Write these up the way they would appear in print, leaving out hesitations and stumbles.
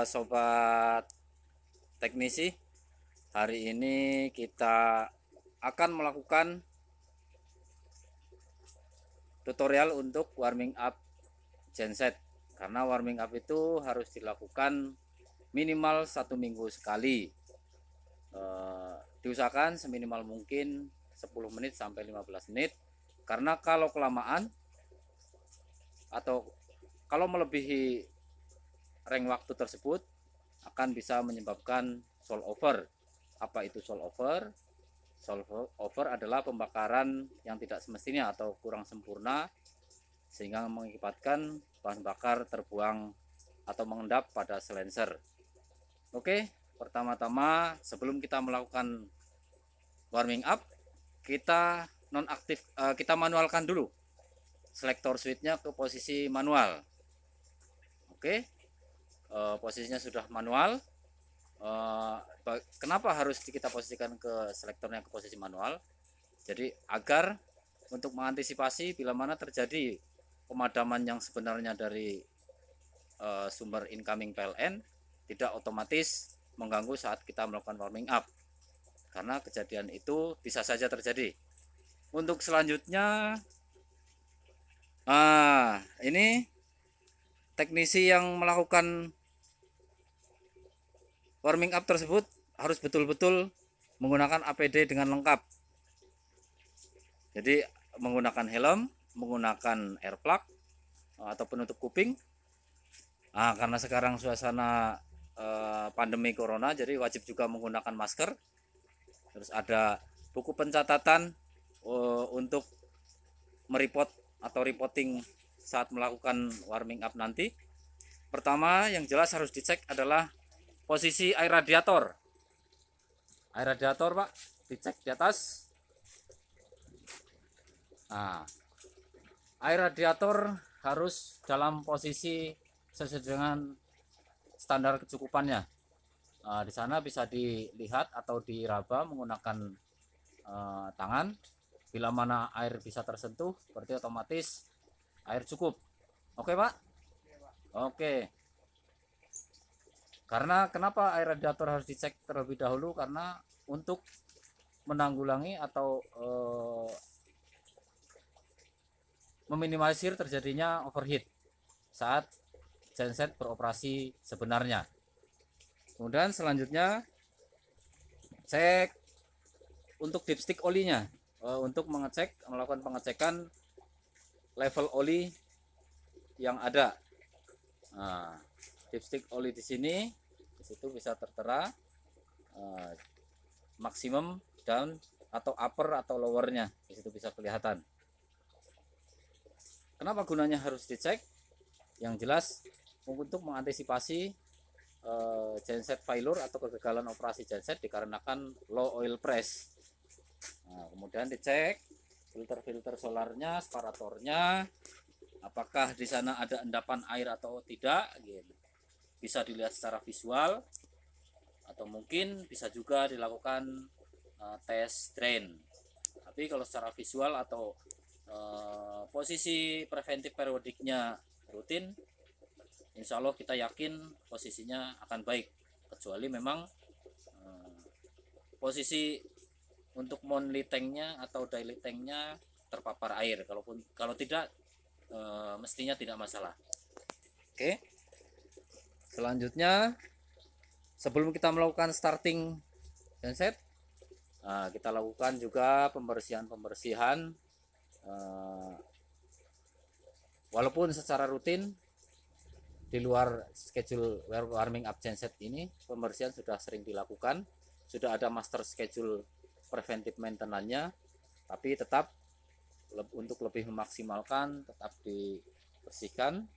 Sobat teknisi, hari ini kita akan melakukan tutorial untuk warming up genset, karena warming up itu harus dilakukan minimal 1 minggu sekali. Diusahakan seminimal mungkin 10 menit sampai 15 menit, karena kalau kelamaan atau kalau melebihi rank waktu tersebut akan bisa menyebabkan soil over. Apa itu soil over? Soil over adalah pembakaran yang tidak semestinya atau kurang sempurna, sehingga mengakibatkan bahan bakar terbuang atau mengendap pada silencer. Oke, pertama-tama sebelum kita melakukan warming up, kita nonaktif, kita manualkan dulu selektor switchnya ke posisi manual. Oke, posisinya sudah manual. Kenapa harus kita posisikan ke selektornya ke posisi manual? Jadi agar untuk mengantisipasi bila mana terjadi pemadaman yang sebenarnya dari sumber incoming PLN tidak otomatis mengganggu saat kita melakukan warming up, karena kejadian itu bisa saja terjadi. Untuk selanjutnya, ini teknisi yang melakukan warming up tersebut harus betul-betul menggunakan APD dengan lengkap. Jadi menggunakan helm, menggunakan air plug atau penutup kuping. Karena sekarang suasana pandemi corona, jadi wajib juga menggunakan masker. Terus ada buku pencatatan untuk mereport atau reporting saat melakukan warming up nanti. Pertama yang jelas harus dicek adalah posisi air radiator. Air radiator, Pak, dicek di atas. Air radiator harus dalam posisi sesuai dengan standar kecukupannya. Di sana bisa dilihat atau diraba menggunakan tangan. Bila mana air bisa tersentuh, berarti otomatis air cukup. Oke, Pak? Oke. Karena kenapa air radiator harus dicek terlebih dahulu? Karena untuk menanggulangi atau meminimalisir terjadinya overheat saat genset beroperasi sebenarnya. Kemudian selanjutnya cek untuk dipstick olinya, untuk melakukan pengecekan level oli yang ada. Dipstick oli di sini, di situ bisa tertera maksimum down atau upper atau lowernya, di situ bisa kelihatan. Kenapa gunanya harus dicek? Yang jelas untuk mengantisipasi genset failure atau kegagalan operasi genset dikarenakan low oil press. Kemudian dicek filter solarnya, separatornya, apakah di sana ada endapan air atau tidak, gitu. Bisa dilihat secara visual, atau mungkin bisa juga dilakukan tes drain. Tapi kalau secara visual atau posisi preventif periodiknya rutin, insya Allah kita yakin posisinya akan baik, kecuali memang posisi untuk monthly tanknya atau daily tanknya terpapar air. Kalau tidak, mestinya tidak masalah. Oke, selanjutnya sebelum kita melakukan starting genset, kita lakukan juga pembersihan walaupun secara rutin di luar schedule warming up genset ini. Pembersihan sudah sering dilakukan, sudah ada master schedule preventive maintenance-nya, tapi tetap untuk lebih memaksimalkan tetap dibersihkan.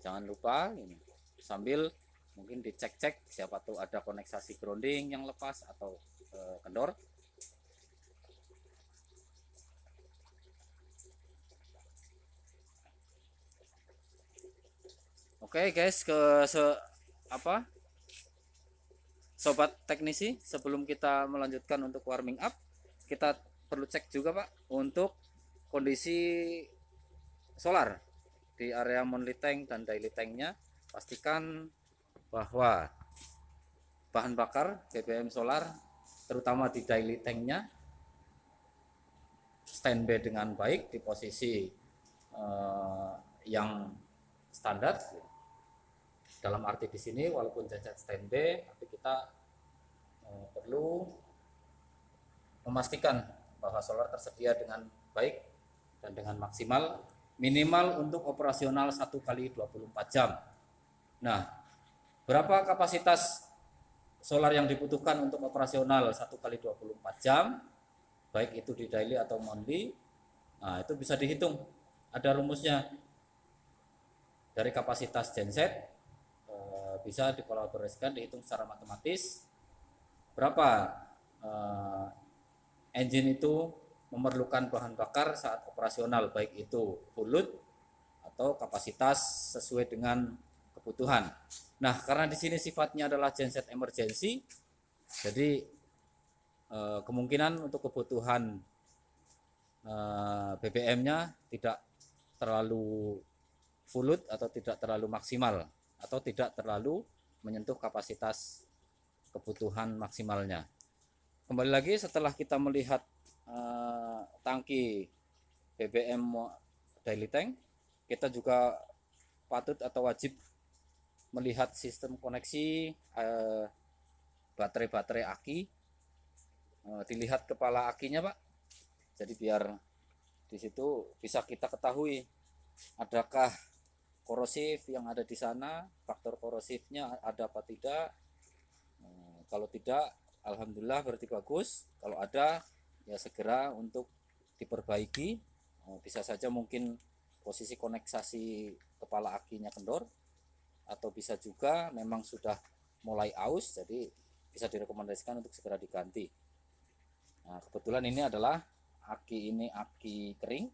Jangan lupa ini, sambil mungkin dicek-cek siapa tuh ada koneksasi grounding yang lepas atau kendor. Oke guys, sobat teknisi, sebelum kita melanjutkan untuk warming up, kita perlu cek juga, Pak, untuk kondisi solar di area monthly tank dan daily tanknya, pastikan bahwa bahan bakar BBM solar terutama di daily tanknya standby dengan baik di posisi yang standar. Dalam arti di sini walaupun genset standby, tapi kita perlu memastikan bahwa solar tersedia dengan baik dan dengan maksimal, minimal untuk operasional 1 kali 24 jam. Nah, berapa kapasitas solar yang dibutuhkan untuk operasional 1 kali 24 jam, baik itu di daily atau monthly? Nah, itu bisa dihitung, ada rumusnya. Dari kapasitas genset bisa dikolaborasikan, dihitung secara matematis berapa engine itu memerlukan bahan bakar saat operasional, baik itu full load atau kapasitas sesuai dengan kebutuhan. Nah, karena di sini sifatnya adalah genset emergency, jadi kemungkinan untuk kebutuhan BBM-nya tidak terlalu full load atau tidak terlalu maksimal atau tidak terlalu menyentuh kapasitas kebutuhan maksimalnya. Kembali lagi setelah kita melihat tangki BBM daily tank, kita juga patut atau wajib melihat sistem koneksi baterai aki. Dilihat kepala akinya, Pak. Jadi biar di situ bisa kita ketahui adakah korosif yang ada di sana, faktor korosifnya ada apa tidak. Kalau tidak, alhamdulillah berarti bagus. Kalau ada, ya segera untuk diperbaiki. Bisa saja mungkin posisi koneksasi kepala akinya kendor, atau bisa juga memang sudah mulai aus, jadi bisa direkomendasikan untuk segera diganti. Nah, kebetulan ini adalah aki kering,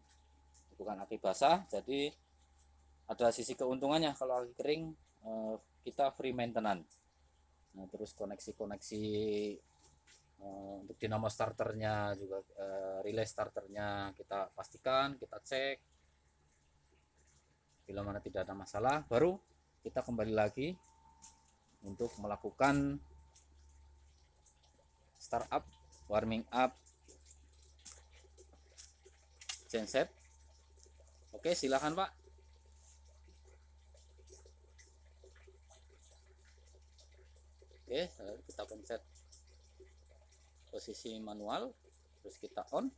bukan aki basah, jadi ada sisi keuntungannya. Kalau aki kering kita free maintenance. Nah, terus koneksi untuk dinamo starternya juga, relay starternya kita pastikan, kita cek. Bila mana tidak ada masalah, baru kita kembali lagi untuk melakukan startup, warming up genset. Oke, silakan Pak. Oke, kita pencet posisi manual, terus kita on.